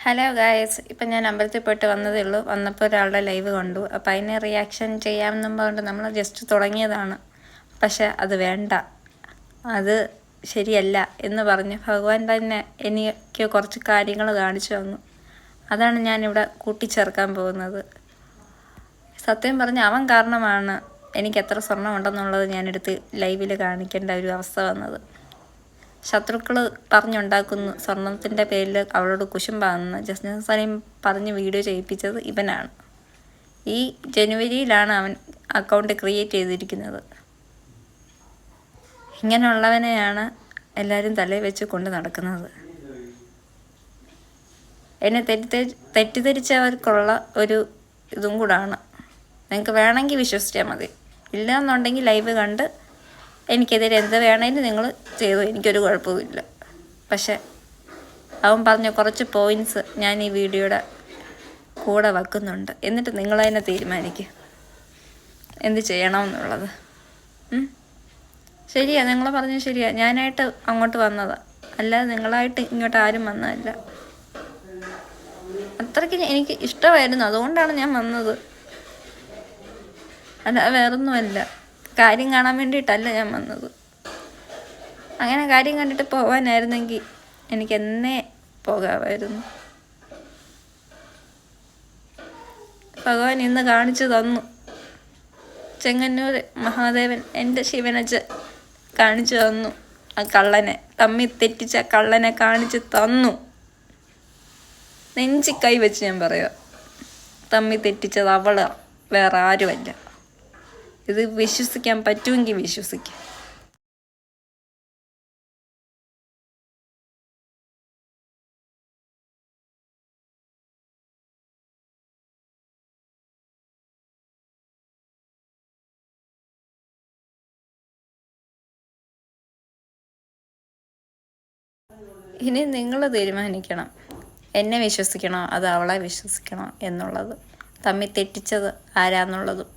Hello guys, ഇപ്പം ഞാൻ അമ്പലത്തിൽ പോയിട്ട് വന്നതേ ഉള്ളൂ. വന്നപ്പോൾ ഒരാളുടെ ലൈവ് കണ്ടു. അപ്പം അതിന് റിയാക്ഷൻ ചെയ്യാമെന്നും പറഞ്ഞിട്ട് നമ്മൾ ജസ്റ്റ് തുടങ്ങിയതാണ്. പക്ഷെ അത് വേണ്ട, അത് ശരിയല്ല എന്ന് പറഞ്ഞ് ഭഗവാൻ തന്നെ എനിക്ക് കുറച്ച് കാര്യങ്ങൾ കാണിച്ചു തന്നു. അതാണ് ഞാനിവിടെ കൂട്ടിച്ചേർക്കാൻ പോകുന്നത്. സത്യം പറഞ്ഞ് അവൻ കാരണമാണ് എനിക്ക് എത്ര സ്വർണ്ണം ഉണ്ടെന്നുള്ളത് ഞാനെടുത്ത് ലൈവിൽ കാണിക്കേണ്ട ഒരു അവസ്ഥ വന്നത്. ശത്രുക്കൾ പറഞ്ഞുണ്ടാക്കുന്നു സ്വർണത്തിൻ്റെ പേരിൽ അവളോട് കുശുമ്പാണെന്ന് ജസ്റ്റിൻ സലീം പറഞ്ഞ് വീഡിയോ ചെയ്യിപ്പിച്ചത് ഇവനാണ്. ഈ ജനുവരിയിലാണ് അവൻ അക്കൗണ്ട് ക്രിയേറ്റ് ചെയ്തിരിക്കുന്നത്. ഇങ്ങനെയുള്ളവനെയാണ് എല്ലാവരും തലയിൽ വെച്ച് കൊണ്ട് നടക്കുന്നത്. എന്നെ തെറ്റിദ്ധരിച്ചവർക്കുള്ള ഒരു ഇതും കൂടാണ്. നിങ്ങൾക്ക് വേണമെങ്കിൽ വിശ്വസിച്ചാൽ മതി, ഇല്ലയെന്നുണ്ടെങ്കിൽ ലൈവ് കണ്ട് എനിക്കെതിരെ എന്ത് വേണമെങ്കിലും നിങ്ങൾ ചെയ്തു, എനിക്കൊരു കുഴപ്പമില്ല. പക്ഷെ അവൻ പറഞ്ഞ കുറച്ച് പോയിൻറ്റ്സ് ഞാൻ ഈ വീഡിയോയുടെ കൂടെ വെക്കുന്നുണ്ട്. എന്നിട്ട് നിങ്ങളതിനെ തീരുമാനിക്കുക എന്ത് ചെയ്യണമെന്നുള്ളത്. ശരിയാ, നിങ്ങൾ പറഞ്ഞത് ശരിയാ. ഞാനായിട്ട് അങ്ങോട്ട് വന്നതാണ്, അല്ലാതെ നിങ്ങളായിട്ട് ഇങ്ങോട്ട് ആരും വന്നതല്ല. അത്രയ്ക്ക് എനിക്ക് ഇഷ്ടമായിരുന്നു, അതുകൊണ്ടാണ് ഞാൻ വന്നത്. അല്ല, വേറൊന്നുമല്ല. കാര്യം കാണാൻ വേണ്ടിയിട്ടല്ല ഞാൻ വന്നത്. അങ്ങനെ കാര്യം കണ്ടിട്ട് പോകാനായിരുന്നെങ്കിൽ എനിക്ക് എന്നേ പോകാമായിരുന്നു. ഭഗവാൻ ഇന്ന് കാണിച്ചു തന്നു. ചെങ്ങന്നൂർ മഹാദേവൻ എൻ്റെ ശിവനച്ഛൻ കാണിച്ചു തന്നു. ആ കള്ളനെ, തമ്മി തെറ്റിച്ച കള്ളനെ കാണിച്ചു തന്നു. നെഞ്ചി കൈ വെച്ച് ഞാൻ പറയുക, തമ്മി തെറ്റിച്ചത് അവള്, വേറെ ആരുമല്ല. ഇത് വിശ്വസിക്കാൻ പറ്റുമെങ്കിൽ വിശ്വസിക്കാം. ഇനി നിങ്ങൾ തീരുമാനിക്കണം, എന്നെ വിശ്വസിക്കണോ അതോ അവളെ വിശ്വസിക്കണോ എന്നുള്ളത്. തമ്മിൽ തെറ്റിച്ചത് ആരാന്നുള്ളതും